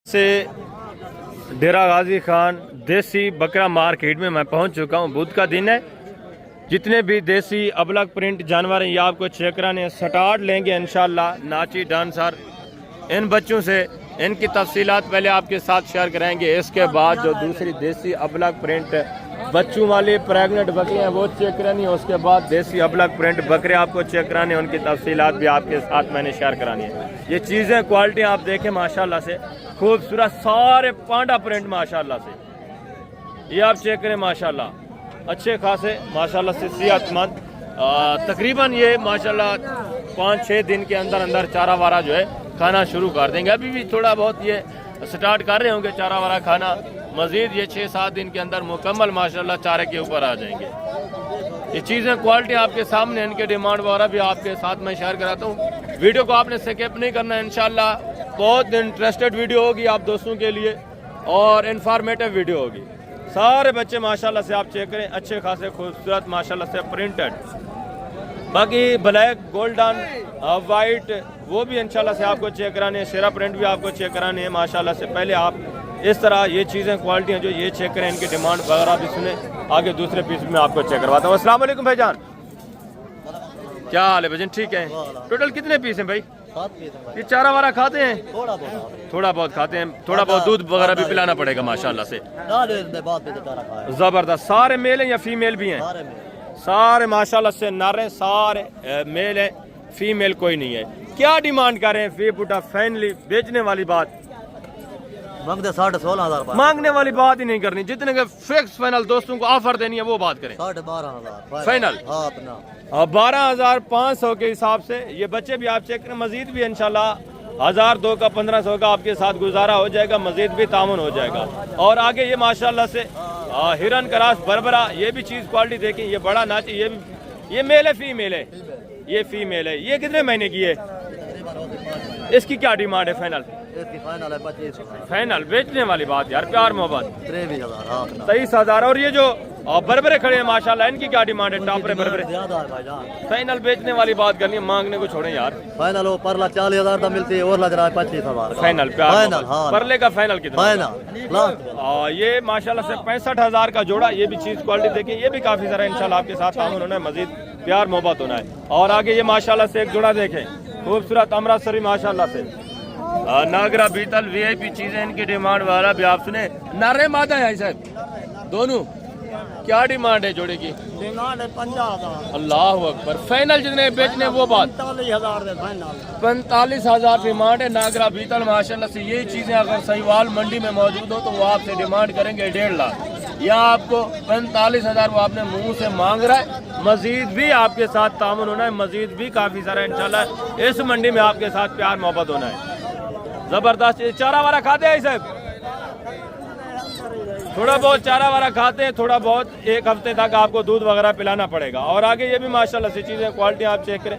से डेरा गाजी खान देसी बकरा मार्केट में मैं पहुंच चुका हूं। बुध का दिन है। जितने भी देसी अबलग प्रिंट जानवर हैं ये आपको चेक कराने स्टार्ट लेंगे इंशाल्लाह। नाची डांसर इन बच्चों से इनकी तफसीलात पहले आपके साथ शेयर कराएंगे। इसके बाद जो दूसरी देसी अबलग प्रिंट बच्चों वाले प्रेग्नेंट बकरे हैं वो चेक करानी है। उसके बाद देसी अबलग प्रिंट बकरे आपको चेक कराने, उनकी तफसीलात भी आपके साथ मैंने शेयर करानी है। ये चीज़ें क्वालिटी आप देखें माशाल्लाह से खूबसूरत, सारे पांडा प्रिंट माशाल्लाह से। ये आप चेक करें माशाल्लाह अच्छे खासे माशाल्लाह से सेहतमंद। तकरीबन ये माशाल्लाह 5-6 दिन के अंदर अंदर चारा वारा जो है खाना शुरू कर देंगे। अभी भी थोड़ा बहुत ये स्टार्ट कर रहे होंगे चारा वारा खाना। मजीद ये 6-7 दिन के अंदर मुकम्मल माशाल्लाह चारे के ऊपर आ जाएंगे। ये चीज़ें क्वालिटी आपके सामने, इनके डिमांड वगैरह भी आपके साथ मैं शेयर कराता हूँ। वीडियो को आपने स्किप नहीं करना है। इंशाल्लाह बहुत इंटरेस्टेड वीडियो होगी आप दोस्तों के लिए और इन्फॉर्मेटिव वीडियो होगी। सारे बच्चे माशाल्लाह से आप चेक करें अच्छे खासे खूबसूरत माशाल्लाह से प्रिंटेड। बाकी ब्लैक, गोल्डन, वाइट वो भी इंशाल्लाह से आपको चेक कराने हैं। शेरा प्रिंट भी आपको चेक कराने हैं माशाल्लाह से। पहले आप इस तरह ये चीज़ें क्वालिटी हैं जो ये चेक करें, इनकी डिमांड वगैरह भी सुने। आगे दूसरे पीस में आपको चेक करवाता हूँ। अस्सलाम वालेकुम भाईजान, क्या हाल है भाईजान? ठीक है। टोटल कितने पीस हैं भाई? 7 पीस हैं भाई। ये चारा वारा खाते हैं? थोड़ा बहुत खाते हैं। थोड़ा बहुत दूध वगैरह भी पिलाना पड़ेगा माशाल्लाह से। जबरदस्त। सारे मेल हैं या फीमेल भी हैं? सारे माशाल्लाह से नर हैं, सारे मेल हैं, फीमेल कोई नहीं है। क्या डिमांड कर रहे हैं फी पुटा? फाइनली बेचने वाली बात मांगते 16,500। मांगने वाली बात ही नहीं करनी, जितने के फिक्स फाइनल दोस्तों को ऑफर देनी है वो बात करें। 12,500 फाइनल। 12,500 के हिसाब से ये बच्चे भी आप चेक करें। मजीद भी इंशाल्लाह 1,002 का 1,500 का आपके साथ गुजारा हो जाएगा, मजीद भी तामुन हो जाएगा। और आगे ये माशाल्लाह से हिरन करास बरबरा ये भी चीज क्वालिटी देखें। ये बड़ा नाची, ये मेल है फीमेल है? ये फीमेल है। ये कितने महीने की है? इसकी क्या डिमांड है फाइनल? फाइनल है 25। फाइनल बेचने वाली बात यार, प्यार मोहब्बत 23,000। 23,000। और ये जो बरबरे खड़े हैं माशाल्लाह इनकी क्या डिमांड है? टॉपरे बरबरे फाइनल बेचने वाली बात करनी है, मांगने को छोड़े यार। फाइनल वो परला 40,000 का मिलती है और लग रहा है 25,000 फाइनल। फाइनल परले का फाइनल कितना? फाइनल ये माशाल्लाह से 65,000 का जोड़ा। ये भी चीज क्वालिटी देखिए, ये भी काफी सारा इंशाल्लाह आपके साथ तामुन होना है, मजीद प्यार मोहब्बत होना है। और आगे ये माशाल्लाह से एक जोड़ा देखें खूबसूरत अमृतसरी माशाल्लाह से नागरा बीतल वीआईपी चीजें, इनकी डिमांड वाला भी आप सुने। नारे मादा है साहब दोनों, क्या डिमांड है जोड़े की? डिमांड है 50,000। अल्लाह अकबर। फाइनल जितने बेचने वो बात 45,000 डिमांड है। नागरा बीतल माशाल्लाह से यही चीजें अगर सहीवाल मंडी में मौजूद हो तो वो आपसे डिमांड करेंगे 1.5 लाख। या आपको 45,000 वो आपने मुंह से मांग रहा है। मजीद भी आपके साथ तामुन होना है, मजीद भी काफी सारा इंशाल्लाह इस मंडी में आपके साथ प्यार मोहब्बत होना है। जबरदस्त। चारा वारा खाते हैं साहब? थोड़ा बहुत चारा वारा खाते हैं, थोड़ा बहुत। एक हफ्ते तक आपको दूध वगैरह पिलाना पड़ेगा। और आगे ये भी माशाल्लाह से चीज़ें क्वालिटी आप चेक करें।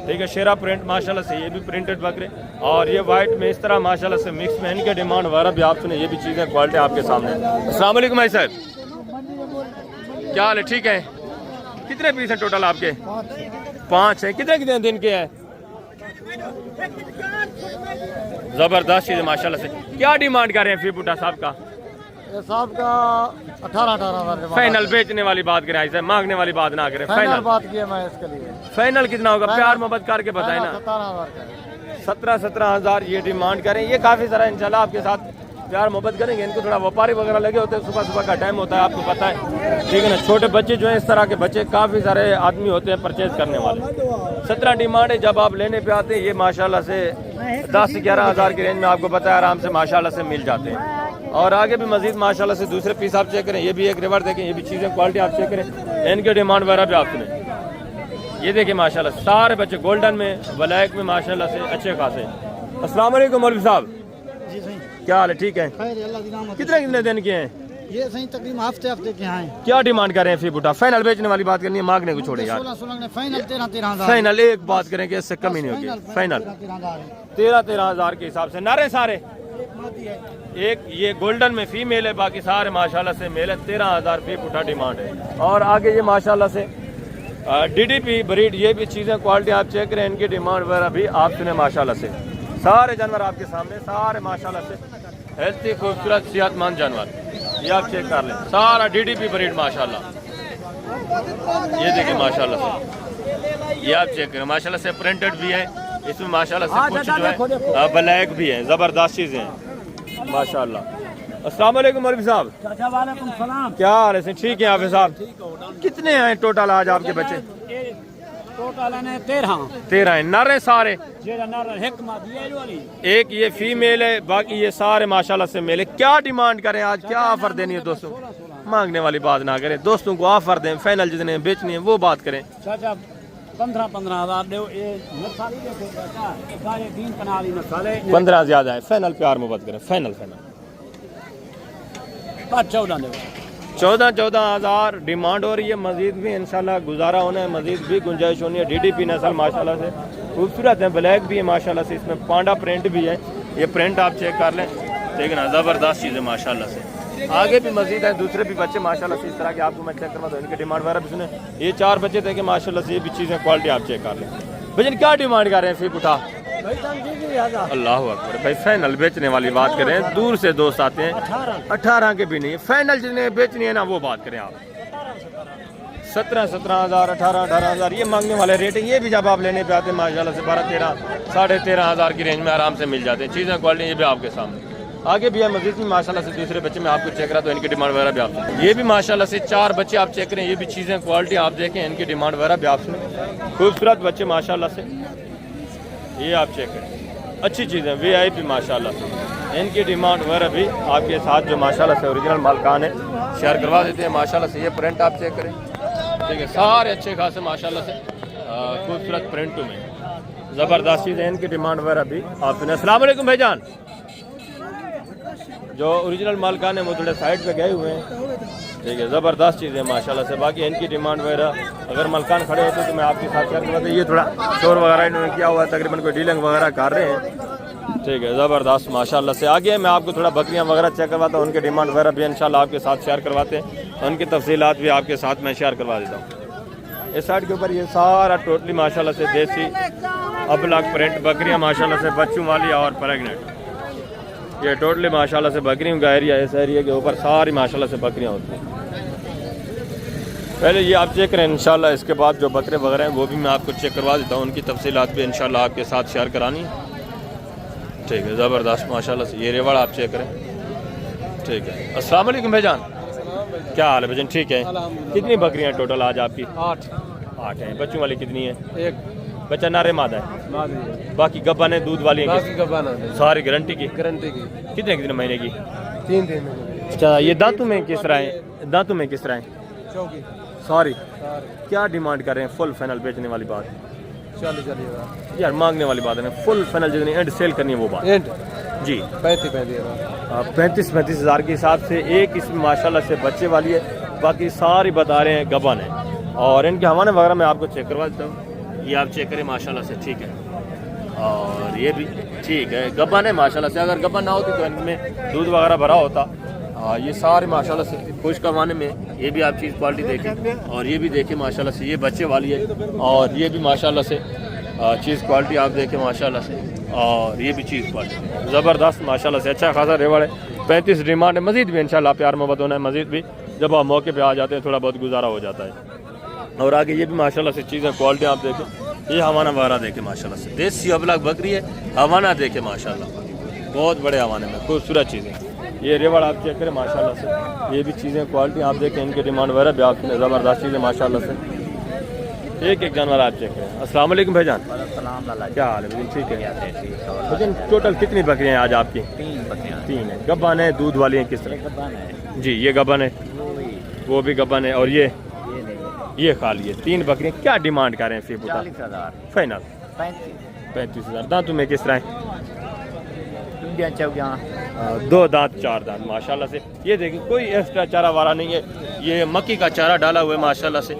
ठीक है। शेरा प्रिंट माशाल्लाह से ये भी प्रिंटेड बकरे और ये वाइट में इस तरह माशाल्लाह से मिक्स में, इनके डिमांड वगैरह भी आप सुने। ये भी चीज़ें क्वालिटी आपके सामने। अस्सलाम वालेकुम भाई साहब, क्या हाल है? ठीक है। कितने पीस हैं टोटल आपके? 5 हैं। कितने कितने दिन के हैं? जबरदस्त चीज़ माशाल्लाह से। क्या डिमांड कर रहे हैं फी पुटा साहब का? साहब का 18,000 फाइनल बेचने वाली बात करें ऐसे, मांगने वाली बात ना करें। फाइनल बात की है मैं इसके लिए। फाइनल कितना होगा? प्यार मोहब्बत करके बताए ना। 17,000 ये डिमांड करें। ये काफी सारा इंशाल्लाह आपके साथ प्यार मोहब्बत करेंगे। इनको थोड़ा व्यापारी वगैरह लगे होते हैं, सुबह सुबह का टाइम होता है आपको पता है, ठीक है ना। छोटे बच्चे जो है इस तरह के बच्चे काफी सारे आदमी होते हैं परचेज करने वाले। 17 डिमांड है। जब आप लेने पे आते हैं ये माशाल्लाह से 10-11,000 की रेंज में आपको पता है आराम से माशाल्लाह से मिल जाते हैं। और आगे भी मजीद माशाल्लाह से दूसरे पीस आप चेक करें। ये भी एक रिवर देखें, ये भी चीज़ें क्वालिटी आप चेक करें, इनके डिमांड वगैरह भी आप सुने। ये देखिए माशाल्लाह सारे बच्चे गोल्डन में, ब्लैक में माशाल्लाह से अच्छे खासे। अस्सलाम वालेकुम मौलवी साहब, जी सही। क्या हाल है? ठीक है। कितने कितने दिन के हैं ये? सही तकरीबन हफ्ते के हैं। क्या डिमांड कर रहे हैं फी बुटा? फाइनल बेचने वाली बात करनी है, मांगने को छोड़े यार। 16 फाइनल 13,000। फाइनल एक बात करें कि इससे कम ही नहीं होगी। फाइनल 13,000 के हिसाब से। नारे सारे एक ये गोल्डन में फीमेल है, बाकी सारे माशाल्लाह से मेल है। 13,000 फी पुठा डिमांड है। और आगे ये माशाल्लाह से DDP ब्रीड, ये भी चीज़ें क्वालिटी आप चेक करें, इनकी डिमांड वगैरह भी आप सुने माशाल्लाह से। सारे जानवर आपके सामने, सारे माशाल्लाह से हेल्थी खूबसूरत सेहतमंद जानवर, ये आप चेक कर लें, सारा डीडीपी ब्रीड माशाल्लाह। ये देखिए माशाल्लाह से, ये आप चेक करें माशाल्लाह से प्रिंटेड भी है इसमें माशाल्लाह से, कुछ जो है ब्लैक भी है, जबरदस्त चीजें हैं माशाल्लाह। अस्सलाम वालेकुम मौलवी साहब। वालेकुम सलाम। क्या हाल है? ठीक है हाफिज साहब। कितने हैं टोटल आज आपके बच्चे? टोटल है 13 हैं। नर हैं सारे? एक ये फीमेल है, बाकी ये सारे माशाल्लाह से मेल है। क्या डिमांड करें आज, क्या ऑफर देनी है दोस्तों? मांगने वाली बात ना करें, दोस्तों को ऑफर दें, फाइनल जितने बेचनी है वो बात करें। 15,000 दो। 15 ज्यादा है, फाइनल प्यार मोहब्बत करें, फाइनल 14,000 डिमांड हो रही है। मजीद भी इंशाल्लाह गुजारा होना है, मजीद भी गुंजाइश होनी है। डीडीपी नस्ल माशाल्लाह से खूबसूरत है, ब्लैक भी है माशाल्लाह से, इसमें पांडा प्रिंट भी है। ये प्रिंट आप चेक कर लें, देखना ज़बरदस्त चीज़ है माशाल्लाह से। आगे भी मजीद है, दूसरे भी बच्चे माशाल्लाह से इस तरह के आपको मैं चेक करवा दूँ, इनकी डिमांड वगैरह भी सुने। ये 4 बच्चे थे कि माशाल्लाह से ये भी चीज़ें क्वालिटी आप चेक कर लें। भजन क्या डिमांड कर रहे हैं? फिर उठा अल्लाह अकबर भाई, फाइनल बेचने वाली बात करें, दूर से दोस्त आते हैं। 18 के भी नहीं, फाइनल जितने बेचनी है ना वो बात करें आप। 17,000 18,000 ये मांगने वाले रेट है। ये भी जब आप लेने पे आते हैं माशाल्लाह से 12,000 साढ़े 13,000 की रेंज में आराम से मिल जाते हैं। चीज़ें क्वालिटी ये भी आपके सामने। आगे भी है मजीद भी माशाल्लाह से दूसरे बच्चे में आपको चेक रहा तो इनकी डिमांड वगैरह भी आप, ये भी माशाल्लाह से 4 बच्चे आप चेक करें, ये भी चीज़ें क्वालिटी आप देखें, इनकी डिमांड वगैरह भी आप सुने। खूबसूरत बच्चे माशाल्लाह से, ये आप चेक करें, अच्छी चीज़ें VIP माशाल्लाह से। इनकी डिमांड वगैरह भी आपके साथ जो माशाल्लाह से ओरिजिनल मालकान है शेयर करवा देते हैं माशाल्लाह से। ये प्रिंट आप चेक करें, ठीक है, सारे अच्छे खासे माशाल्लाह से खूबसूरत प्रिंटों में ज़बरदस्त चीज़ है। इनकी डिमांड वगैरह भी आप सुने। अस्सलाम वालेकुम भाईजान। जो ओरिजिनल मालकान है वो थोड़े साइड पे गए हुए हैं, ठीक है, ज़बरदस्त चीज़ है माशाल्लाह से। बाकी इनकी डिमांड वगैरह अगर मलकान खड़े होते तो मैं आपके साथ शेयर करवाता। ये थोड़ा शोर वगैरह इन्होंने किया हुआ है, तकरीबन कोई डीलिंग वगैरह कर रहे हैं, ठीक है, ज़बरदस्त माशाल्लाह से। आगे मैं आपको थोड़ा बकरियां वगैरह चेक करवाता हूँ, उनकी डिमांड वगैरह भी इंशाल्लाह आपके साथ शेयर करवाते हैं, उनकी तफसीलात भी आपके साथ मैं शेयर करवा देता हूँ। इस साइड के ऊपर ये सारा टोटली माशाल्लाह से देसी अबलग प्रिंट बकरियाँ माशाल्लाह से, बच्चों वाली और प्रेगनेंट, ये टोटली माशाल्लाह से बकरियों का एरिया। इस एरिया के ऊपर सारी माशाल्लाह से बकरियाँ होती हैं। पहले ये आप चेक करें इंशाल्लाह, इसके बाद जो बकरे वगैरह हैं वो भी मैं आपको चेक करवा देता हूँ, उनकी तफसीलात भी इंशाल्लाह आपके साथ शेयर करानी है, ठीक है, ज़बरदस्त माशाल्लाह से। ये रेवड़ आप चेक करें, ठीक है। अस्सलाम वालेकुम भाईजान, क्या हाल है भाईजान? ठीक है। कितनी बकरियाँ टोटल आज आपकी? 8 हैं। बच्चों वाली कितनी है? 1 बच्चा नारे मादा है, बाकी गब्बन है, दूध वाली है, सारी गारंटी की? कितने महीने की? 3 दिन। अच्छा, ये दांतों में किस तरह है? दांतों में किस तरह है? सॉरी, क्या डिमांड कर रहे हैं? फुल फाइनल बेचने वाली बात? 40,000 यार, मांगने वाली बात है, फुल फाइनल जितनी एंड सेल करनी है वो बात एंड जी। 35,000 35 हज़ार के हिसाब से। एक इसमें माशाल्लाह से बच्चे वाली है, बाकी सारी बता रहे हैं गबन है। और इनके हवाने वगैरह मैं आपको चेक करवा देता हूँ, ये आप चेक करें माशाल्लाह से, ठीक है। और ये भी ठीक है, गबन है माशाल्लाह से। अगर गबन ना होती तो इनमें दूध वगैरह भरा होता। ये सारे माशाल्लाह से खुश करवाने में ये भी आप चीज़ क्वालिटी देखें, और ये भी देखें माशाल्लाह से, ये बच्चे वाली है, और ये भी माशाल्लाह से चीज़ क्वालिटी आप देखें माशाल्लाह से, और ये भी चीज़ क्वालिटी ज़बरदस्त माशाल्लाह से। अच्छा खासा रेवड़ है, 35 डिमांड है। मज़ीद भी इंशाल्लाह प्यार मोहब्बत होना है, मज़ीद भी जब आप मौके पे आ जाते हैं थोड़ा बहुत गुजारा हो जाता है। और आगे ये भी माशाल्लाह से चीज़ें क्वालिटी आप देखें, ये हवाना वगैरह देखें माशाल्लाह से, देसी अबलग बकरी है, हवाना देखें माशाल्लाह, बहुत बड़े हवाने में खूबसूरत चीज़ें। ये रेवड़ आप चेक करें माशाल्लाह से, ये भी चीज़ें क्वालिटी आप देखें, इनकी डिमांड वगैरह भी आप ज़बरदस्त चीज़ें माशाल्लाह से। एक जानवर आप चेक करें। अस्सलाम वालेकुम भाईजान, क्या हाल है? ठीक है। लेकिन टोटल कितनी बकरियाँ हैं आज आपकी? 3 है। गब्बन है, दूध वाली हैं किस तरह? जी, ये गब्बन है, वो भी गब्बन है, और ये खाली है। 3 बकरियाँ। क्या डिमांड कर रहे हैं? 40,000 फाइनल। 35,000। दांतों में किस तरह है? 2 दांत 4 दांत माशाल्लाह से। ये देखिए, कोई एक्स्ट्रा चारा वाला नहीं है, ये मक्की का चारा डाला हुआ है माशाल्लाह से,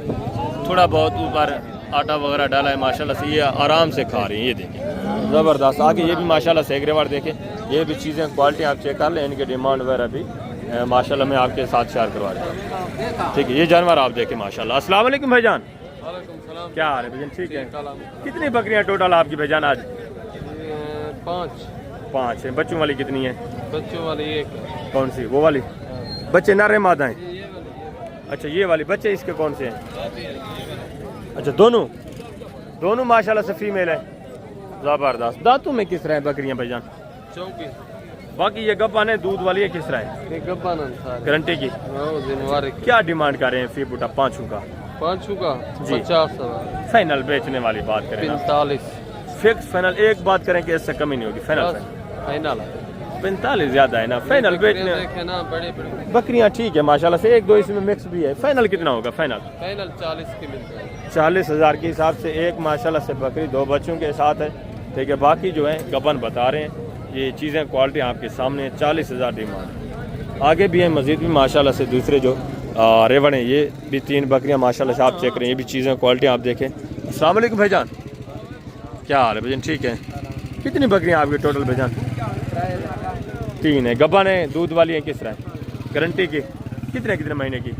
थोड़ा बहुत ऊपर आटा वगैरह डाला है माशाल्लाह से, ये आराम से खा रही हैं। ये देखें ज़बरदस्त। आगे ये भी माशाल्लाह से एक रेवड़ देखें, ये भी चीज़ें क्वालिटी आप चेक कर लें, इनके डिमांड वगैरह भी माशाल्लाह मैं आपके साथ शेयर करवा रहा हूँ, ठीक है। ये जानवर आप देखें माशाल्लाह। अस्सलाम वालेकुम भाईजान, क्या हाल है भाईजान? ठीक है। कितनी बकरियाँ टोटल आपकी भाईजान आज? 5 है। बच्चों वाली कितनी है? बच्चों वाली एक कौन सी? वो वाली बच्चे नर मादा हैं? अच्छा ये वाली बच्चे इसके कौन से हैं? अच्छा दोनों माशाल्लाह से फीमेल है। ज़बरदस्त। दांतों में किस तरह है बकरियां भाईजान? 34 बाकी ये गब्बान है दूध वाली है किस तरह है? गारंटी की? क्या डिमांड कर रहे हैं फी बूटा पाँचों का? 50,000 फाइनल बेचने वाली बात करें? 45 फिक्स फाइनल। एक बात करें कि इससे कमी नहीं होगी? फाइनल 45 ज्यादा है ना? फाइनल बेचने बड़े बकरियां ठीक है माशाल्लाह से, एक दो इसमें मिक्स भी है। फाइनल कितना होगा? फाइनल 40 की मिलता है। 40,000 के हिसाब से एक माशाल्लाह से बकरी, दो बच्चों के साथ है। ठीक है, बाकी जो है गबन बता रहे हैं, ये चीज़ें क्वालिटी आपके सामने है। 40,000 डिमांड। आगे भी है मज़ीद भी माशाल्लाह से दूसरे जो रेवड़ हैं, ये भी 3 बकरियां माशाल्लाह से आप चेक करें। ये भी चीज़ें क्वालिटी आप देखें। अस्सलाम वालेकुम भाईजान, क्या हाल है भाईजान? ठीक है। कितनी बकरियां आपकी टोटल भाईजान? 3 है। गबन है दूध वाली है किस तरह? गारंटी की? कितने महीने की?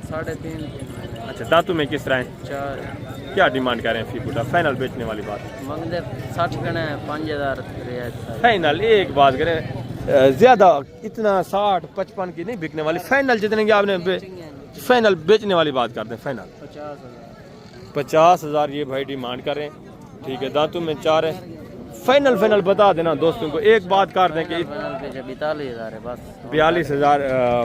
3.5। अच्छा दांतों में किस तरह है? 4 क्या डिमांड कर रहे हैं फी बूटा? फाइनल बेचने वाली बात? मंगदे 60 गणे 5,000 रियायत। फाइनल एक बात करें, ज़्यादा इतना 60-55 की नहीं बिकने वाली। फाइनल जितने की आपने फाइनल बेचने वाली बात करते हैं। फाइनल 50,000 ये भाई डिमांड करें। ठीक है, दांतों में 4 है। फाइनल बता देना दोस्तों को। एक बात कर दें कि 42,000 है बस। 42,000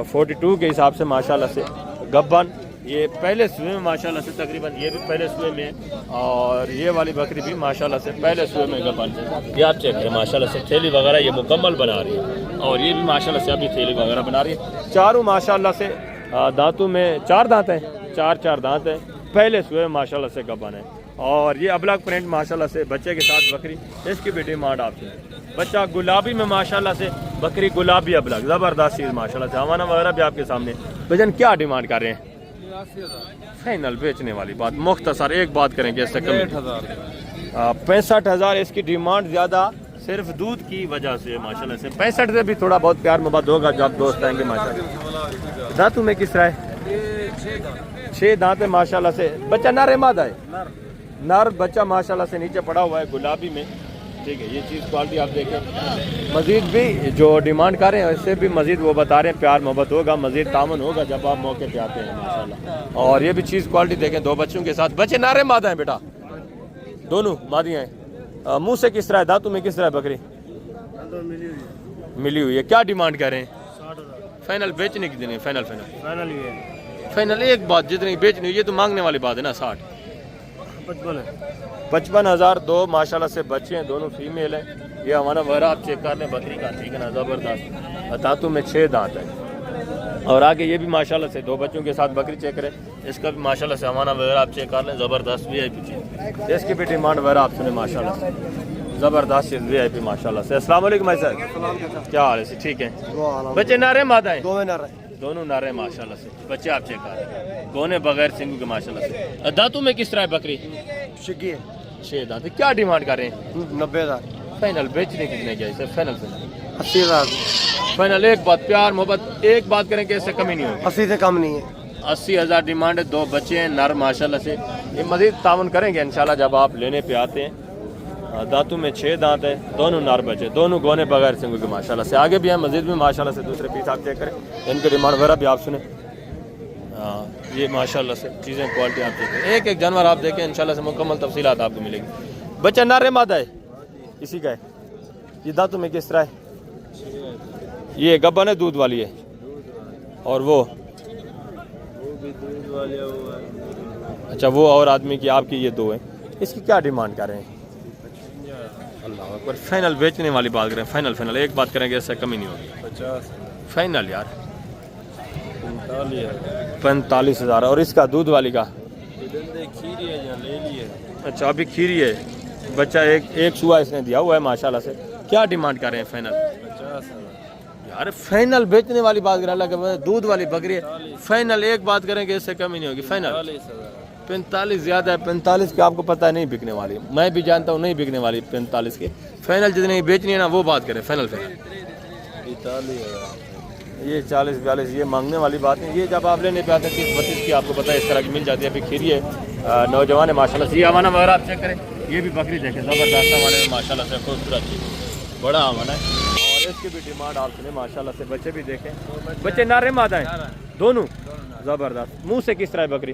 42 के हिसाब से माशाल्लाह से गब्बन। ये पहले सुबह में माशाल्लाह से तकरीबन ये भी पहले सुबह में है, और ये वाली बकरी भी माशाल्लाह से पहले सुबह में गब्बन। ये आप चेक करें माशाल्लाह से थैली वगैरह ये मुकम्मल बना रही है, और ये भी माशाल्लाह से अभी थैली वगैरह बना रही है। चारों माशाल्लाह से दांतों में 4 दांत हैं, 4 दांत हैं। पहले सुबह में माशाल्लाह से गब्बन है, और ये अबलग प्रिंट माशाल्लाह से बच्चे के साथ बकरी, इसकी भी डिमांड आपसे। बच्चा गुलाबी में माशाल्लाह से बकरी, गुलाबी अबलग ज़बरदस्त चीज़ माशाल्लाह से। हवाना वगैरह भी आपके सामने। भजन क्या डिमांड कर रहे हैं? फाइनल बेचने वाली बात। मुख्तसर एक बात करेंगे इससे कम 65,000 इसकी डिमांड। ज़्यादा सिर्फ दूध की वजह से माशाल्लाह से। 65 से भी थोड़ा बहुत प्यार मोहब्बत होगा जब दोस्त आएंगे माशाल्लाह। दांतों में किस तरह है? 6 दांत है माशाल्लाह से। बच्चा नर है मादा है? नर बच्चा माशाल्लाह से नीचे पड़ा हुआ है गुलाबी में। ठीक है, ये चीज़ क्वालिटी आप देखें। मज़ीद भी जो डिमांड कर रहे हैं इससे भी मज़ीद वो बता रहे हैं प्यार मोहब्बत होगा, मज़ीद तामन होगा जब आप मौके पे आते हैं माशाल्लाह। और ये भी चीज़ क्वालिटी देखें। 2 बच्चों के साथ। बच्चे नारे मादा हैं बेटा? दोनों मादियाँ हैं। मुँह से किस तरह है? दांतों में किस तरह है बकरी? मिली हुई है। क्या डिमांड कर रहे हैं? फाइनल बेचने की दिन? फाइनल एक बात, जितनी बेचनी हुई ये तो मांगने वाली बात है ना। 55,000 2 माशाल्लाह से बच्चे हैं, दोनों फीमेल हैं। ये हमारा वगैरह आप चेक कर लें बकरी का। ठीक है ना, ज़बरदस्त। दांतों में 6 दांत है, और आगे ये भी माशाल्लाह से 2 बच्चों के साथ बकरी चेक करें। इसका भी माशाल्लाह से हमारा वगैरह आप चेक कर लें, ज़बरदस्त VIP चीज़। इसकी भी डिमांड वगैरह आप सुने माशाल्लाह से, ज़बरदस्त चीज़ VIP माशाल्लाह से। अस्सलाम वालेकुम भाई साहब, क्या हाल है? ठीक है। बच्चे नारे मादा हैं? दोनों नारे माशाल्लाह से। बच्चे आप चेक कर रहे हैं, गोने बगैर सिंगू के माशाल्लाह से। दांतों में किस तरह है बकरी? 6 दांत। क्या डिमांड कर रहे हैं? 90,000। फाइनल बेचने कितने क्या इसे? फाइनल 80,000। फाइनल एक बात प्यार मोहब्बत एक बात करें कि इससे कमी नहीं होगी? 80 से कम नहीं है। 80,000 डिमांड है। 2 बच्चे हैं नर माशाल्लाह से। ये मजीद तावन करेंगे इंशाल्लाह जब आप लेने पे आते हैं। दांतों में 6 दांत है, दोनों नर बच्चे, दोनों गोने बगैर सिंगू के माशाल्लाह से। आगे भी हैं मजीद में माशाल्लाह से दूसरे पीस आप चेक करें, इनकी डिमांड वगैरह भी आप सुने। ये माशाल्लाह से चीज़ें क्वालिटी आप देखें। एक जानवर आप देखें इंशाल्लाह से मुकम्मल तफसीलात आपको मिलेगी। बच्चा नर है मादा है? इसी का है। ये दांतों में किस तरह है? ये गब्बन है दूध वाली है, और वो भी दूध वाली है। अच्छा वो और आदमी की आपकी ये 2 है। इसकी क्या डिमांड कर रहे हैं? अल्लाह अकबर। फाइनल बेचने वाली बात करें। फाइनल एक बात करेंगे इससे कमी नहीं होगी। 50 फाइनल यार। 45,000। और इसका दूध वाली का? खीरी है या ले ली है? अच्छा अभी खीरी है। बच्चा एक सुआ इसने दिया हुआ है माशाल्लाह से। क्या डिमांड कर रहे हैं? फाइनल 50,000 यार। फाइनल बेचने वाली बात करें, अल्लाह के दूध वाली बकरी है। फाइनल एक बात करेंगे इससे कमी नहीं होगी। फाइनल 45 ज़्यादा है। 45 की आपको पता है नहीं बिकने वाली, मैं भी जानता हूँ नहीं बिकने वाली 45 की। फाइनल जितनी बेचनी है ना वो बात करें। फाइनल 45,000। ये 40-42 ये मांगने वाली बात नहीं। ये जब आप लेने पे आते हैं 30-32 की आपको पता है इस तरह की मिल जाती है। अभी खीरी है, नौजवान है माशाल्लाह से। ये हमारा वगैरह आप चेक करें। ये भी बकरी देखें, ज़बरदस्त हमारे माशाल्लाह से खूबसूरत चीज़, बड़ा हमारा है। और इसकी भी डिमांड आप सुने माशाल्लाह से। बच्चे भी देखें, बच्चे नारे मादा हैं दोनों, ज़बरदस्त। मुंह से किस तरह है बकरी?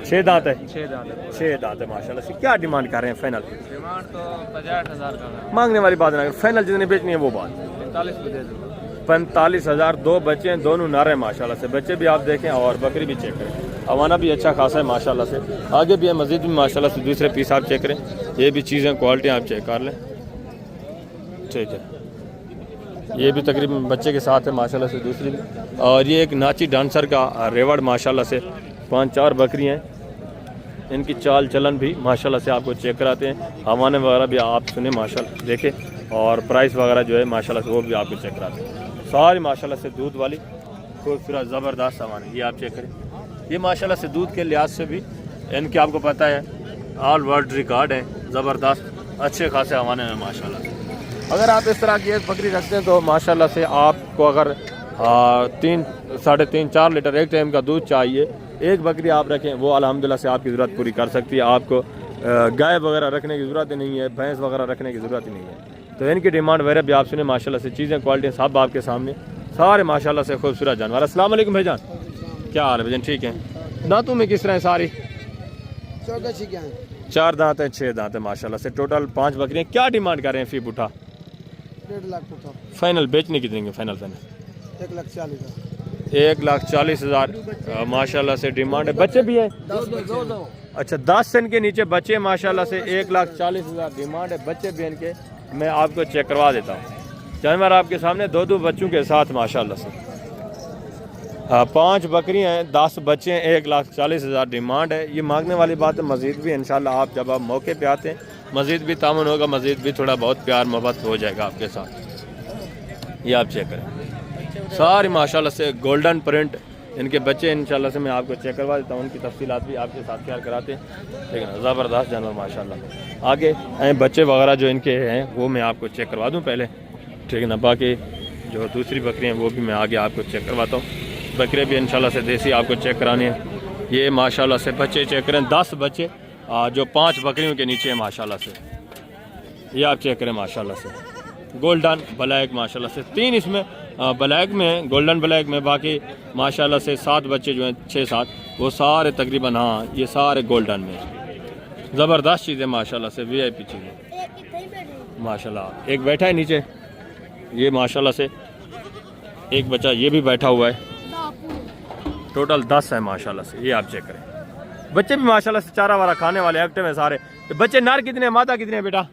6 दांत है। 6 दांत है माशाल्लाह से। क्या डिमांड कर रहे हैं फाइनल? डिमांड तो 50,000 का। मांगने वाली बात ना, फाइनल जितने बेचनी है वो बात। 45 भी दे दूँगा। 45,000। 2 बच्चे हैं, दोनों नारे माशाल्लाह से। बच्चे भी आप देखें और बकरी भी चेक करें। हवाना भी अच्छा खासा है माशाल्लाह से। आगे भी है मस्जिद भी माशाल्लाह से। दूसरे पीस आप चेक करें, ये भी चीज़ें क्वालिटी आप चेक कर लें, ठीक है। ये भी तकरीबन बच्चे के साथ है माशाल्लाह से दूसरी भी। और ये एक नाची डांसर का रेवड़ माशाल्लाह से। 5-4 बकरियाँ हैं, इनकी चाल चलन भी माशाल्लाह से आपको चेक कराते हैं। हवाने वगैरह भी आप सुने माशाल्लाह देखें, और प्राइस वगैरह जो है माशाल्लाह से वो भी आपको चेक कराते हैं। सारी माशाल्लाह से दूध वाली खूबसूरत ज़बरदस्त सामान है। ये आप चेक करें, ये माशाल्लाह से दूध के लिहाज से भी इनके आपको पता है ऑल वर्ल्ड रिकॉर्ड है। ज़बरदस्त अच्छे खासे हवाने में माशाल्लाह से। अगर आप इस तरह की एक बकरी रखते हैं तो माशाल्लाह से आपको अगर 3, 3.5, 4 लीटर एक टाइम का दूध चाहिए, एक बकरी आप रखें वो अल्हम्दुलिल्लाह से आपकी ज़रूरत पूरी कर सकती है। आपको गाय वगैरह रखने की ज़रूरत ही नहीं है, भैंस वगैरह रखने की ज़रूरत ही नहीं है। तो इनकी डिमांड वगैरह भी आप सुने माशाल्लाह से। चीज़ें क्वालिटी सब आपके सामने, सारे माशाल्लाह से खूबसूरत जानवर। अस्सलाम वालेकुम भाईजान, क्या हाल है भाईजान? ठीक है। दांतों में किस तरह है? सारी 4 दांत है, 6 दांत है माशाल्लाह से। टोटल 5 बकरियाँ। क्या डिमांड कर रहे हैं फी बुठा? 1.5 लाख फाइनल बेचने की देंगे? फाइनल 1,40,000 माशाल्लाह से डिमांड है। बच्चे भी है? अच्छा, 10 सन के नीचे बच्चे माशाल्लाह से। 1,40,000 डिमांड है। बच्चे भी इनके मैं आपको चेक करवा देता हूँ। जानवर आपके सामने 2 बच्चों के साथ माशाल्लाह से। 5 बकरियाँ हैं, 10 बच्चे हैं, 1,40,000 डिमांड है। ये मांगने वाली बात है। मज़ीद भी इंशाल्लाह आप जब आप मौके पे आते हैं मज़ीद भी तामुन होगा, मज़ीद भी थोड़ा बहुत प्यार मोहब्बत हो जाएगा आपके साथ। ये आप चेक करें, सारी माशाल्लाह से गोल्डन प्रिंट इनके बच्चे इंशाल्लाह से मैं आपको चेक करवा देता हूँ। उनकी तफसीलात भी आपके साथ शेयर कराते हैं, ठीक है ना। ज़बरदस्त जानवर माशाल्लाह। आगे बच्चे वगैरह जो इनके हैं वो मैं आपको चेक करवा दूँ पहले, ठीक है ना। बाकी जो दूसरी बकरियाँ हैं वो भी मैं आगे आपको चेक करवाता हूँ। बकरे भी इंशाल्लाह से देसी आपको चेक कराने हैं। ये माशाल्लाह से बच्चे चेक करें, 10 बच्चे जो 5 बकरियों के नीचे हैं माशाल्लाह से। ये आप चेक करें माशाल्लाह से। गोल्डन ब्लैक माशाल्लाह से। 3 इसमें ब्लैक में, गोल्डन ब्लैक में। बाकी माशाल्लाह से 7 बच्चे जो हैं, 6-7 वो सारे तकरीबन, हाँ ये सारे गोल्डन में। ज़बरदस्त चीज़ें माशाल्लाह से, VIP चीज़ें माशाल्लाह। एक बैठा है नीचे, ये माशाल्लाह से। एक बच्चा ये भी बैठा हुआ है। टोटल 10 है माशाल्लाह से। ये आप चेक करें। बच्चे भी माशाल्लाह से चारा वारा खाने वाले एक्टिव हैं सारे। बच्चे नर कितने हैं, मादा कितने हैं बेटा?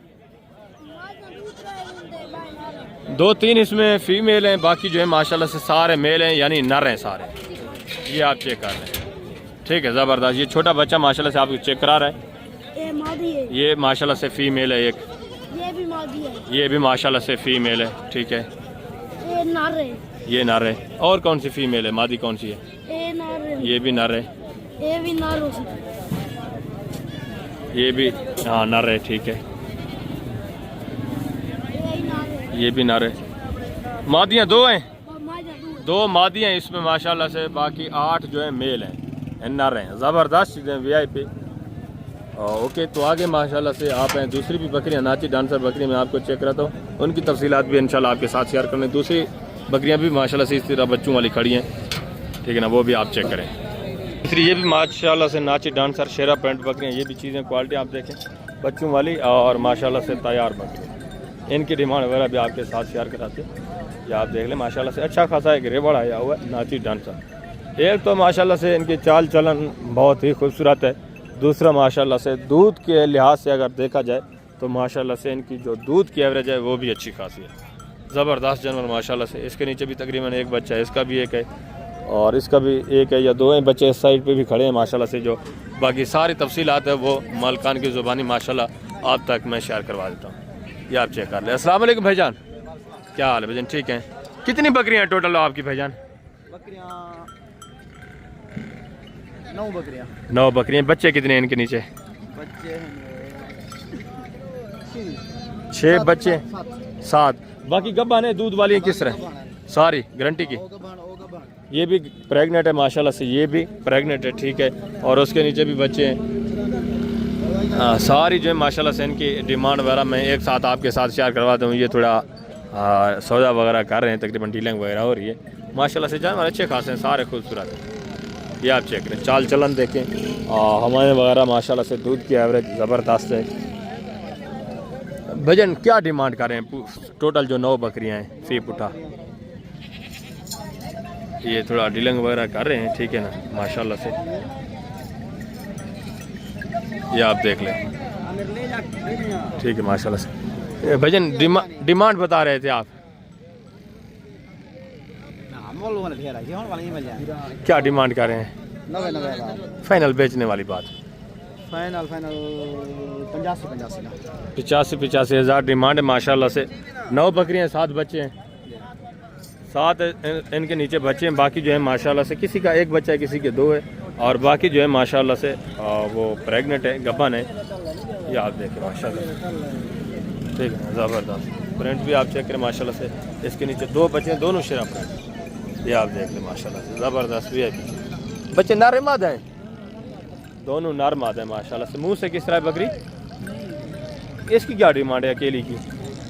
2-3 इसमें फीमेल हैं, बाकी जो है माशाल्लाह से सारे मेल हैं, यानी नर हैं सारे। ये आप चेक कर रहे हैं, ठीक है। ज़बरदस्त। ये छोटा बच्चा माशाल्लाह से आपको चेक करा रहा है। ये माशाल्लाह से फीमेल है एक, ये भी माशाल्लाह से फीमेल है, ठीक है। ये नर है। और कौन सी फीमेल है? मादी कौन सी है? ये भी नर है। ये भी हाँ नर है, ठीक है। ये भी नर है। मादियाँ 2 हैं, 2 मादियाँ इसमें माशाल्लाह से। बाकी 8 जो है मेल हैं, नर हैं। ज़बरदस्त चीज़ें VIP। ओके, तो आगे माशाल्लाह से आप हैं। दूसरी भी बकरियाँ, नाची डांसर बकरी मैं आपको चेक कराता हूँ। उनकी तफसीलात भी इंशाल्लाह आपके साथ शेयर करने। दूसरी बकरियाँ भी माशाल्लाह से इस तरह बच्चों वाली खड़ी हैं, ठीक है ना। वो भी आप चेक करें। दूसरी ये भी माशाल्लाह से नाची डांसर शेरा पेंट बकरियाँ। ये भी चीज़ें क्वालिटी आप देखें, बच्चों वाली और माशाल्लाह से तैयार बकरी। इनकी डिमांड वगैरह भी आपके साथ शेयर कराते हैं। ये आप देख लें माशाल्लाह से। अच्छा खासा एक रेवड़ आया हुआ है, नाची डांसर। एक तो माशाल्लाह से इनकी चाल चलन बहुत ही खूबसूरत है। दूसरा माशाल्लाह से दूध के लिहाज से अगर देखा जाए तो माशाल्लाह से इनकी जो दूध की एवरेज है वो भी अच्छी खासी है। ज़बरदस्त जानवर माशाल्लाह से। इसके नीचे भी तकरीबन एक बच्चा है, इसका भी एक है और इसका भी एक है या 2 हैं बच्चे। इस साइड पे भी खड़े हैं माशाल्लाह से। जो बाकी सारी तफसीलात है वो मालकान की ज़ुबानी माशाल्लाह आप तक मैं शेयर करवा देता हूँ। ये आप चेक कर लें। अस्सलाम वालेकुम भाईजान, क्या हाल है भाईजान? ठीक है। कितनी बकरियाँ टोटल आपकी भाईजान? बकरियाँ 9 बकरियाँ। 9 बकरियाँ। बच्चे कितने हैं इनके नीचे? बच्चे 6 बच्चे, 7। बाकी गब्बान है, दूध वाली है किस तरह? सारी गारंटी की। ये भी प्रेग्नेंट है माशाल्लाह से, ये भी प्रेग्नेंट है, ठीक है। और उसके नीचे भी बच्चे हैं। सारी जो है माशाल्लाह से इनकी डिमांड वगैरह मैं एक साथ आपके साथ शेयर करवाता हूँ। ये थोड़ा सौदा वगैरह कर रहे हैं, तकरीबन डीलिंग वगैरह हो रही है। माशाल्लाह से जानवर अच्छे खासे हैं, सारे खूबसूरत हैं। ये आप चेक करें, चाल चलन देखें, हमारे वगैरह माशाल्लाह से दूध की एवरेज ज़बरदस्त है। भजन क्या डिमांड कर रहे हैं? टोटल जो 9 बकरियां हैं फी पुठा, ये थोड़ा डीलिंग वगैरह कर रहे हैं, ठीक है ना माशाल्लाह से। ये आप देख लें, ठीक है माशाल्लाह से। भजन डिमांड बता रहे थे आप, क्या डिमांड कर रहे हैं? 90 फाइनल बेचने वाली बात, फाइनल 85 हज़ार डिमांड है माशाल्लाह से। 9 बकरियां, 7 बच्चे हैं, 7 इनके नीचे बच्चे हैं। बाकी जो है माशाल्लाह से किसी का 1 बच्चा है, किसी के 2 है, और बाकी जो है माशाल्लाह से वो प्रेग्नेंट है, गब्बन है। ये आप देखें माशाल्लाह, ठीक है ज़बरदस्त। प्रिंट भी आप चेक करें माशाल्लाह से, इसके नीचे 2 बच्चे हैं, दोनों शेरा प्रिंट। ये आप देख लें माशाल्लाह से, ज़बरदस्त भी है। बच्चे नर मादा हैं, दोनों नर मादा हैं माशाल्लाह से। मुंह से किस तरह बकरी, इसकी क्या डिमांड है अकेली की?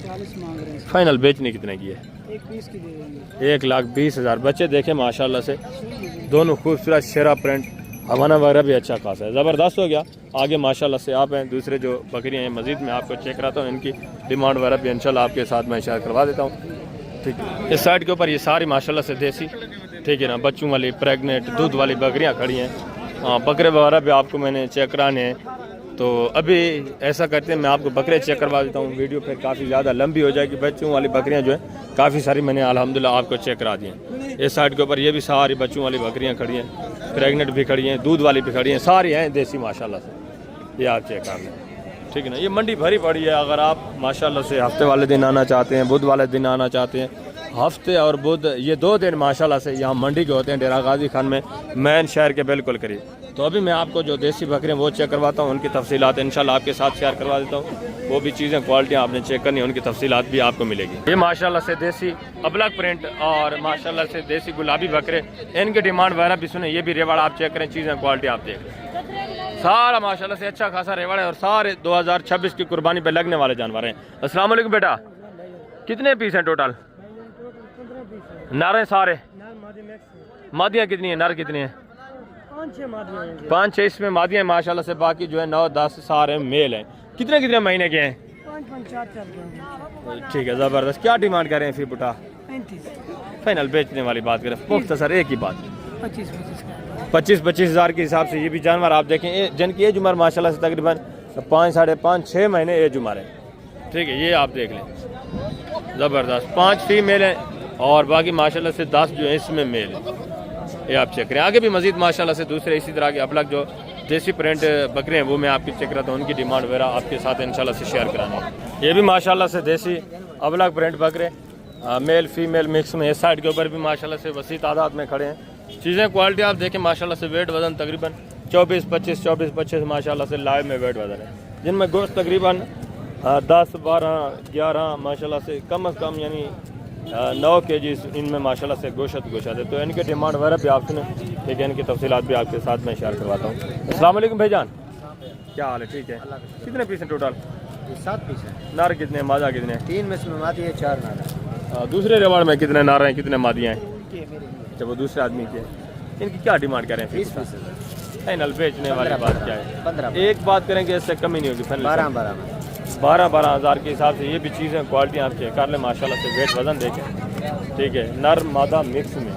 40 मांग रहे हैं, फाइनल बेचने कितने की है? 1 की दे देंगे। 1,20,000। बच्चे देखें माशाल्लाह से, दोनों खूबसूरत शेरा प्रिंट, हवाना वगैरह भी अच्छा खासा है, ज़बरदस्त हो गया। आगे माशाल्लाह से आप हैं, दूसरे जो बकरियां हैं मज़ीद मैं आपको चेक कराता हूँ, इनकी डिमांड वगैरह भी इंशाल्लाह आपके साथ मैं शेयर करवा देता हूँ, ठीक है। इस साइड के ऊपर ये सारी माशाल्लाह से देसी, ठीक है ना, बच्चों वाली प्रेग्नेंट दूध वाली बकरियाँ खड़ी हैं। बकरे वगैरह भी आपको मैंने चेक कराने हैं, तो अभी ऐसा करते हैं मैं आपको बकरे चेक करवा देता हूँ, वीडियो फिर काफ़ी ज़्यादा लंबी हो जाएगी। बच्चों वाली बकरियाँ जो है काफ़ी सारी मैंने अल्हम्दुलिल्लाह आपको चेक करा दी हैं। इस साइड के ऊपर ये भी सारी बच्चों वाली बकरियाँ खड़ी हैं, प्रेग्नेंट भी खड़ी हैं, दूध वाली भी खड़ी हैं, सारी हैं देसी माशाल्लाह से। ये आप चेक कर लें, ठीक है ना। ये मंडी भरी पड़ी है, अगर आप माशाल्लाह से हफ्ते वाले दिन आना चाहते हैं, बुध वाले दिन आना चाहते हैं, हफ्ते और बुध ये 2 दिन माशाल्लाह से यहाँ मंडी के होते हैं, डेरा गाजी खान में, मैन शहर के बिल्कुल करीब। तो अभी मैं आपको जो देसी बकरियाँ वो चेक करवाता हूँ, उनकी तफसीलात इंशाल्लाह आपके साथ शेयर करवा देता हूँ। वो भी चीज़ें क्वालिटियाँ आपने चेक करनी है, उनकी तफसीलात भी आपको मिलेगी। ये माशाल्लाह से देसी अबलग प्रिंट और माशाल्लाह से देसी गुलाबी बकरे, इनकी डिमांड वगैरह भी सुने। ये भी रेवाड़ आप चेक करें, चीज़ें क्वालिटी आप देख, सारा माशाल्लाह से अच्छा खासा रेवाड़ है, और सारे 2026 की कुर्बानी पर लगने वाले जानवर हैं। अस्सलाम वालेकुम बेटा, कितने पीस हैं टोटल? नर हैं सारे? मादियाँ कितनी हैं, नर कितनी हैं? 5-6 इसमें मादियाँ हैं माशाल्लाह से, बाकी जो है 9-10 सारे मेल हैं। कितने कितने महीने के हैं? 5-4 चल रहे हैं। ठीक है ज़बरदस्त। क्या डिमांड करें फिर बुटा? 35, फाइनल बेचने वाली बात करें, मुख्तसर एक ही बात, 25 हज़ार के हिसाब से ये भी जानवर आप देखें, जिनकी एज उम्र माशाल्लाह से तकरीबन 5, 5.5-6 महीने एज उम्र है, ठीक है। ये आप देख लें ज़बरदस्त। 5 फीमेल हैं और बाकी माशाल्लाह से 10 जो है इसमें मेल है। ये आप चेक करें। आगे भी मजीद माशाल्लाह से दूसरे इसी तरह के अपलग जो देसी प्रिंट बकरे हैं वो मैं आपकी चेक कराता हूँ, उनकी डिमांड वगैरह आपके साथ इंशाल्लाह से शेयर कराना है। ये भी माशाल्लाह से देसी अपलग प्रिंट बकरे, मेल फीमेल मिक्स में। इस साइड के ऊपर भी माशाल्लाह से वसी तादाद में खड़े हैं। चीज़ें क्वालिटी आप देखें माशाल्लाह से, वेट वज़न तकरीबन 24-25 माशाल्लाह से लाइव में वेट वज़न है, जिनमें गोश्त तकरीबन 10-12-11 माशाल्लाह से कम से कम यानी 9 kg इनमें माशाल्लाह से गोशत है। तो इनके डिमांड वगैरह भी आप सुने, ठीक है, इनकी तफसीलात भी आपके साथ मैं शेयर करवाता हूँ। अस्सलाम वालेकुम भाईजान, क्या हाल है? ठीक है। कितने पीस हैं टोटल? 7 पीस है। नार कितने, मादा कितने? 3 में से मादी है, 4 नार है। दूसरे रेवाड़ में कितने नार हैं, कितने मादियाँ हैं? जब वो दूसरे आदमी के, इनकी क्या डिमांड करें? 20 पीस फाइनल बेचने वाली बात क्या है? 15 एक बात करेंगे, इससे कमी नहीं होगी। 12 हज़ार के हिसाब से ये भी चीज़ें क्वालिटी आप चेक कर लें माशाल्लाह से। वेट वज़न देखें, ठीक है, नर मादा मिक्स में,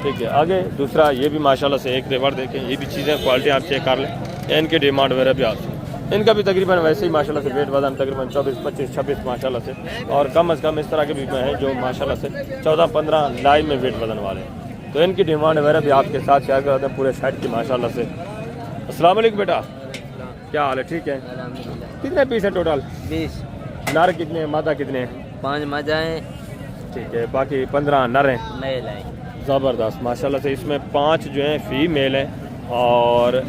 ठीक है। आगे दूसरा ये भी माशाल्लाह से एक रेवाड़ देखें, ये भी चीज़ें क्वालिटी आप चेक कर लें, इनकी डिमांड वगैरह भी आप, इनका भी तकरीबन वैसे ही माशाल्लाह से वेट वज़न तकरीबन 24-25-26 माशाल्लाह से, और कम अज़ कम इस तरह के भी हैं जो माशाल्लाह से 14-15 लाइव में वेट वज़न वाले हैं। तो इनकी डिमांड वगैरह भी आपके साथ शेयर करते हैं पूरे साइड की माशाल्लाह से। अस्सलाम वालेकुम बेटा, क्या हाल है? ठीक है। कितने पीस हैं टोटल? 20। नर कितने हैं, मादा कितने हैं? 5 मादाएं, ठीक है, बाकी 15 नर हैं। मेल है। ज़बरदस्त माशाल्लाह से। इसमें 5 जो हैं फीमेल हैं और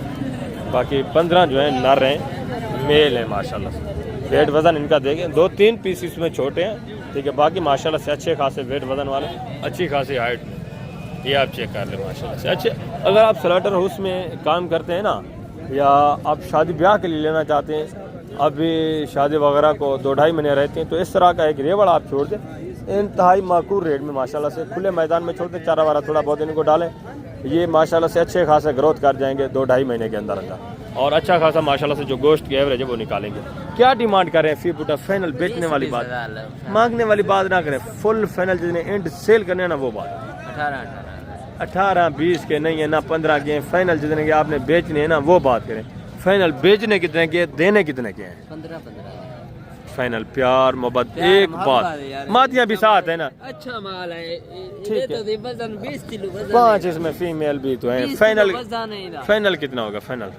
बाकी 15 जो हैं नर हैं, मेल हैं माशाल्लाह से। वेट वज़न इनका देखें, 2-3 पीस इसमें छोटे हैं, ठीक है, बाकी माशाल्लाह से अच्छे खासे वेट वज़न वाले, अच्छी खासी हाइट। ये आप चेक कर लें माशाल्लाह से। अच्छे, अगर आप स्लॉटर हाउस में काम करते हैं ना, या आप शादी ब्याह के लिए लेना चाहते हैं, अभी शादी वगैरह को 2-2.5 महीने रहते हैं, तो इस तरह का एक रेवड़ आप छोड़ दें इंतहाई माकूल रेट में माशाल्लाह से। खुले मैदान में छोड़ दें, चारा वारा थोड़ा बहुत इनको डालें, ये माशाल्लाह से अच्छे खासा ग्रोथ कर जाएंगे 2-2.5 महीने के अंदर अंदर, और अच्छा खासा माशाल्लाह से जो गोश्त की एवरेज है वो निकालेंगे। क्या डिमांड कर रहे हैं फी बूटा? फाइनल बेचने वाली बात, मांगने वाली बात ना करें, फुल फाइनल जिन्हें एंड सेल करने ना वो बात। 18-20 के नहीं है ना 15 के, फाइनल जितने के आपने बेचने हैं ना वो बात करें। फाइनल बेचने कितने के, देने कितने के हैं? 15 फाइनल प्यार मोहब्बत एक बात, मातियाँ भी साथ है ना, अच्छा माल है। ठीक है, तो वजन 20 किलो वजन 5 इसमें फीमेल भी तो है। फाइनल है। फाइनल कितना होगा? फाइनल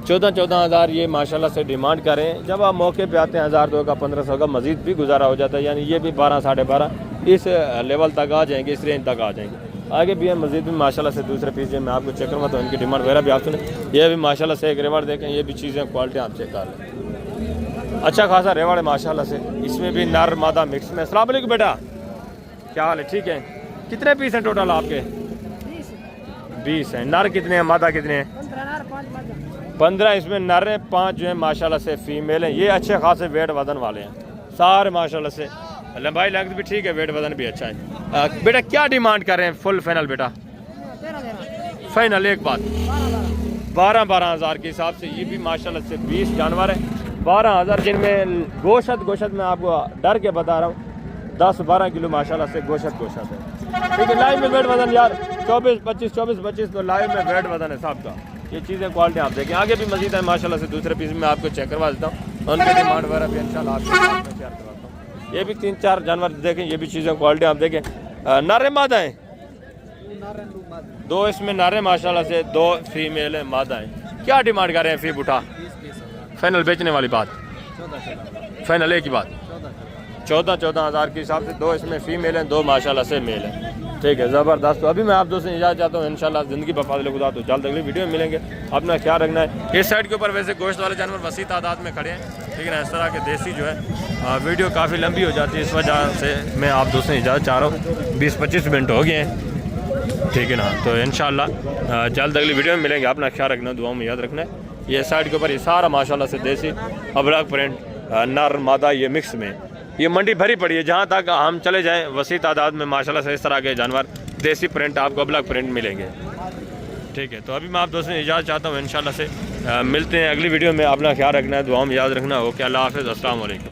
14 14 हज़ार ये माशाल्लाह से डिमांड करें। जब आप मौके पे आते हैं 1000-2 का 1500 का मजीद भी गुजारा हो जाता है, यानी ये भी 12-12.5 इस लेवल तक आ जाएंगे, इस रेंज तक आ जाएंगे। आगे भी है मजीद भी माशाल्लाह से दूसरे पीस मैं आपको चेक करूँगा तो इनकी डिमांड वगैरह भी आप सुने। ये भी माशाल्लाह से एक रेवड़ देखें, ये भी चीज़ें क्वालिटी आप चेक कर लें, अच्छा खासा रेवड़ है माशाल्लाह से। इसमें भी नर मादा मिक्स में। अस्सलाम वालेकुम बेटा, क्या हाल है? ठीक है। कितने पीस हैं टोटल आपके? 20 हैं। नर कितने हैं, मादा कितने हैं? 15 इसमें नर हैं, 5 जो है माशाल्लाह से फीमेल हैं। ये अच्छे खासे वेट वजन वाले हैं सारे माशाल्लाह से, लंबाई लगत भी ठीक है, वेट वजन भी अच्छा है। बेटा क्या डिमांड कर रहे हैं फुल फाइनल? बेटा फाइनल एक बात 12-12 हज़ार के हिसाब से। ये भी माशाल्लाह से 20 जानवर है, 12 हज़ार, जिनमें गोशत मैं आपको डर के बता रहा हूँ 10-12 किलो माशाल्लाह से गोशत है। ठीक है, लाइव में वेट वजन यार 24-25 तो लाइव में वेट वजन है साहब का। ये चीज़ें क्वालिटी आप देखें, आगे भी मजीद है माशाल्लाह से। दूसरे पीस में आपको चेक करवा देता हूँ, उनकी डिमांड वगैरह भी इंशाल्लाह आपको शेयर करवाता हूँ। ये भी 3-4 जानवर देखें, ये भी चीज़ें क्वालिटी आप देखें। नारे मादा हैं 2 इसमें, नारे माशाल्लाह से 2 फीमेल है, मादा है। क्या डिमांड कर रहे हैं फी बुटा? फाइनल बेचने वाली बात, फाइनल एक ही बात 14 हज़ार के हिसाब से। 2 इसमें फीमेल हैं, 2 माशाल्लाह से मेल हैं। ठीक है, ज़बरदस्त। तो अभी मैं आप दोस्तों इजाज़त चाहता हूँ, इंशाल्लाह ज़िंदगी बफाज़िल खुदा। तो जल्द अगली वीडियो में मिलेंगे, अपना ख्याल रखना है। इस साइड के ऊपर वैसे गोश्त वाले जानवर वसी तादाद में खड़े हैं, लेकिन इस तरह के देसी जो है वीडियो काफ़ी लंबी हो जाती है, इस वजह से मैं आप दोस्तों इजाज़त चाह रहा हूँ। 20-25 मिनट हो गए हैं, ठीक है ना। तो इंशाल्लाह जल्द अगली वीडियो में मिलेंगे, अपना ख्याल रखना, दुआओं में याद रखना है। ये साइड के ऊपर ये सारा माशाल्लाह से देसी अबलाग प्रिंट नर मादा ये मिक्स में, ये मंडी भरी पड़ी है। जहाँ तक हम चले जाएं वसी तादाद में माशाल्लाह से इस तरह के जानवर देसी प्रिंट आपको अबलाग प्रिंट मिलेंगे। ठीक है, तो अभी मैं आप दोस्तों इजाज़त चाहता हूँ, इंशाल्लाह से मिलते हैं अगली वीडियो में। अपना ख्याल रखना है, दुआओं में याद रखना। ओके, अल्लाह हाफ़िज़, अस्सलाम वालेकुम।